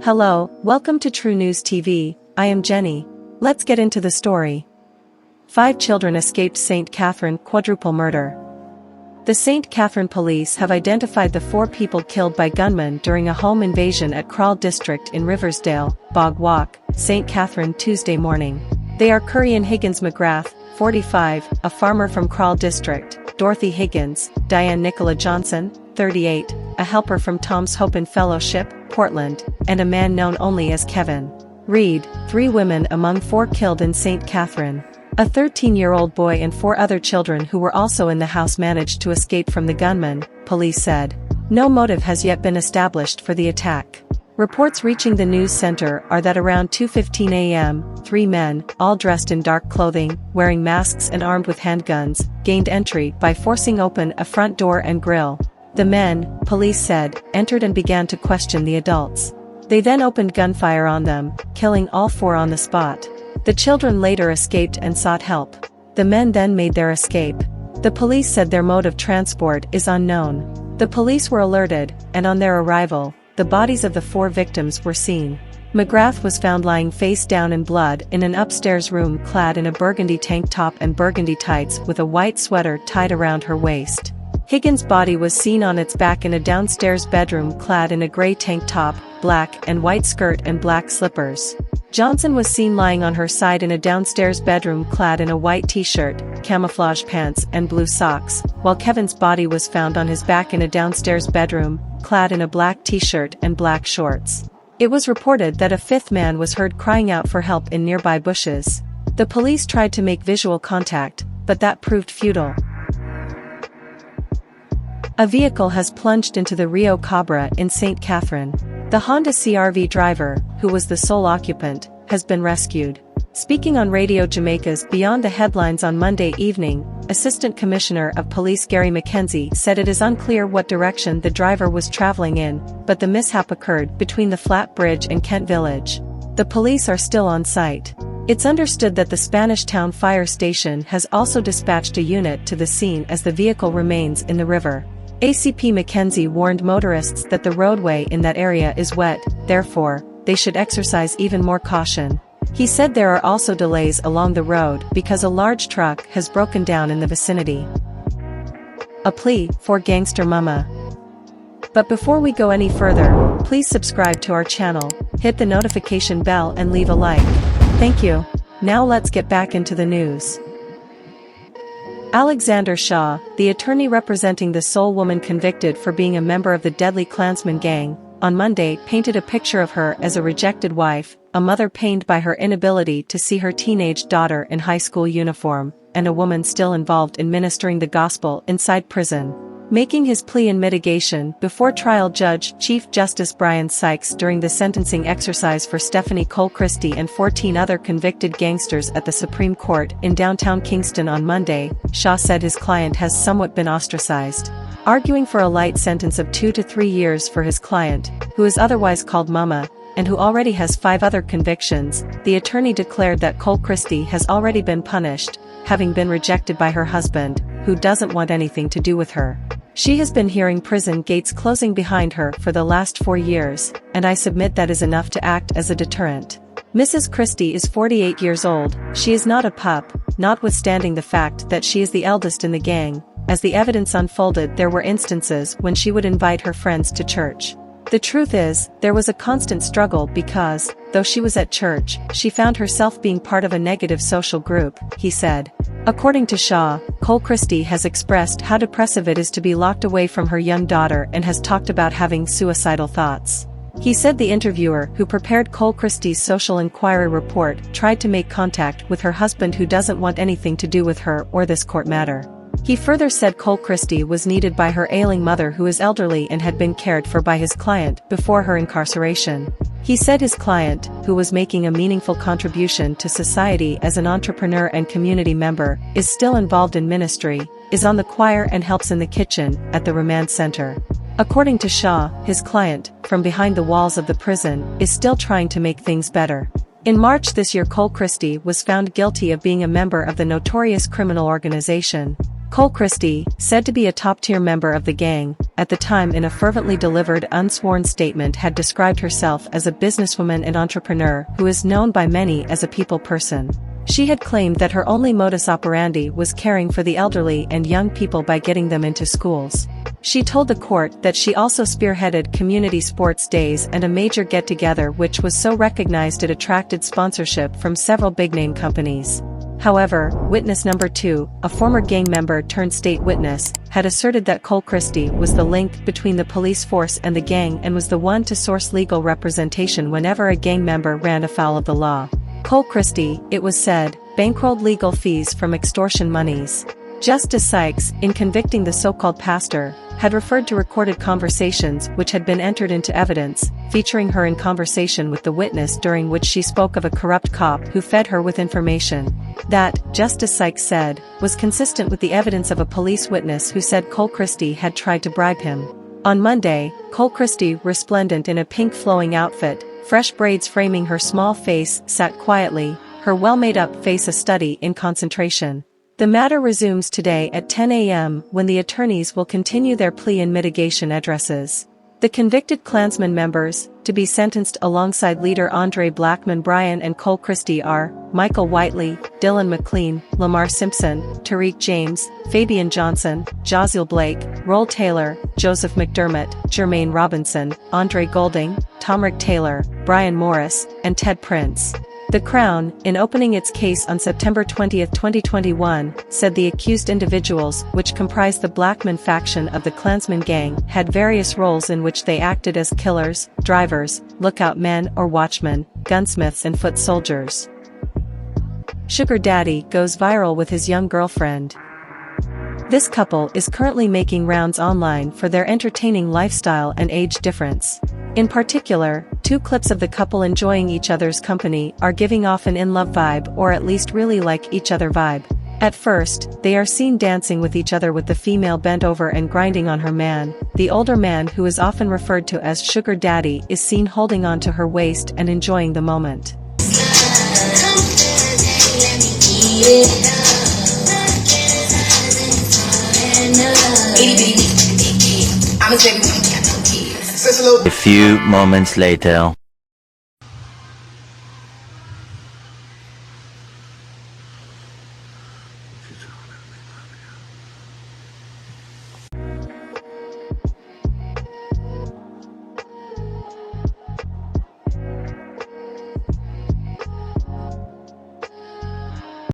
Hello, welcome to True News TV, I am Jenny. Let's get into the story. 5 children escaped St. Catherine quadruple murder. The St. Catherine police have identified the 4 people killed by gunmen during a home invasion at Crawle district in Riversdale, Bog Walk, St. Catherine Tuesday morning. They are Curry and Higgins McGrath, 45, a farmer from Crawle district, Dorothy Higgins, Diane Nicola Johnson, 38, a helper from Tom's Hope and Fellowship, Portland, and a man known only as Kevin Reed, 3 women among 4 killed in St. Catherine. A 13-year-old boy and 4 other children who were also in the house managed to escape from the gunman, police said. No motive has yet been established for the attack. Reports reaching the news center are that around 2:15 a.m., 3 men, all dressed in dark clothing, wearing masks and armed with handguns, gained entry by forcing open a front door and grill. The men, police said, entered and began to question the adults. They then opened gunfire on them, killing all 4 on the spot. The children later escaped and sought help. The men then made their escape. The police said their mode of transport is unknown. The police were alerted, and on their arrival, the bodies of the 4 victims were seen. McGrath was found lying face down in blood in an upstairs room clad in a burgundy tank top and burgundy tights with a white sweater tied around her waist. Higgins' body was seen on its back in a downstairs bedroom clad in a gray tank top, black and white skirt and black slippers. Johnson was seen lying on her side in a downstairs bedroom clad in a white t-shirt, camouflage pants and blue socks, while Kevin's body was found on his back in a downstairs bedroom, clad in a black t-shirt and black shorts. It was reported that a 5th man was heard crying out for help in nearby bushes. The police tried to make visual contact, but that proved futile. A vehicle has plunged into the Rio Cobre in St. Catherine. The Honda CR-V driver, who was the sole occupant, has been rescued. Speaking on Radio Jamaica's Beyond the Headlines on Monday evening, Assistant Commissioner of Police Gary McKenzie said it is unclear what direction the driver was traveling in, but the mishap occurred between the Flat Bridge and Kent Village. The police are still on site. It's understood that the Spanish Town Fire Station has also dispatched a unit to the scene as the vehicle remains in the river. ACP McKenzie warned motorists that the roadway in that area is wet, therefore, they should exercise even more caution. He said there are also delays along the road because a large truck has broken down in the vicinity. A plea for Gangster Mama. But before we go any further, please subscribe to our channel, hit the notification bell and leave a like. Thank you. Now let's get back into the news. Alexander Shaw, the attorney representing the sole woman convicted for being a member of the deadly Klansman gang, on Monday painted a picture of her as a rejected wife, a mother pained by her inability to see her teenage daughter in high school uniform, and a woman still involved in ministering the gospel inside prison. Making his plea in mitigation before trial judge Chief Justice Brian Sykes during the sentencing exercise for Stephanie Cole Christie and 14 other convicted gangsters at the Supreme Court in downtown Kingston on Monday, Shaw said his client has somewhat been ostracized. Arguing for a light sentence of 2 to 3 years for his client, who is otherwise called Mama, and who already has 5 other convictions, the attorney declared that Cole Christie has already been punished, having been rejected by her husband, who doesn't want anything to do with her. She has been hearing prison gates closing behind her for the last 4 years, and I submit that is enough to act as a deterrent. Mrs. Christie is 48 years old, she is not a pup, notwithstanding the fact that she is the eldest in the gang. As the evidence unfolded, there were instances when she would invite her friends to church. The truth is, there was a constant struggle because, though she was at church, she found herself being part of a negative social group, he said. According to Shaw, Cole Christie has expressed how depressive it is to be locked away from her young daughter and has talked about having suicidal thoughts. He said the interviewer who prepared Cole Christie's social inquiry report tried to make contact with her husband who doesn't want anything to do with her or this court matter. He further said Cole Christie was needed by her ailing mother who is elderly and had been cared for by his client before her incarceration. He said his client, who was making a meaningful contribution to society as an entrepreneur and community member, is still involved in ministry, is on the choir and helps in the kitchen at the remand center. According to Shaw, his client, from behind the walls of the prison, is still trying to make things better. In March this year, Cole Christie was found guilty of being a member of the notorious criminal organization Cole Christie, said to be a top-tier member of the gang, at the time in a fervently delivered unsworn statement had described herself as a businesswoman and entrepreneur who is known by many as a people person. She had claimed that her only modus operandi was caring for the elderly and young people by getting them into schools. She told the court that she also spearheaded community sports days and a major get-together which was so recognized it attracted sponsorship from several big-name companies. However, witness number 2, a former gang member turned state witness, had asserted that Cole Christie was the link between the police force and the gang and was the one to source legal representation whenever a gang member ran afoul of the law. Cole Christie, it was said, bankrolled legal fees from extortion monies. Justice Sykes, in convicting the so-called pastor, had referred to recorded conversations which had been entered into evidence, featuring her in conversation with the witness during which she spoke of a corrupt cop who fed her with information. That, Justice Sykes said, was consistent with the evidence of a police witness who said Cole Christie had tried to bribe him. On Monday, Cole Christie, resplendent in a pink flowing outfit, fresh braids framing her small face, sat quietly, her well-made-up face a study in concentration. The matter resumes today at 10 a.m. when the attorneys will continue their plea and mitigation addresses. The convicted Klansman members, to be sentenced alongside leader Andre Blackman Bryan and Cole Christie are Michael Whiteley, Dylan McLean, Lamar Simpson, Tariq James, Fabian Johnson, Josiel Blake, Roll Taylor, Joseph McDermott, Jermaine Robinson, Andre Golding, Tomrick Taylor, Brian Morris, and Ted Prince. The Crown, in opening its case on September 20, 2021, said the accused individuals, which comprised the Blackman faction of the Klansman gang, had various roles in which they acted as killers, drivers, lookout men or watchmen, gunsmiths and foot soldiers. Sugar Daddy goes viral with his young girlfriend. This couple is currently making rounds online for their entertaining lifestyle and age difference. In particular, 2 clips of the couple enjoying each other's company are giving off an in-love vibe or at least really like each other vibe. At first, they are seen dancing with each other with the female bent over and grinding on her man. The older man, who is often referred to as Sugar Daddy, is seen holding on to her waist and enjoying the moment. A few moments later.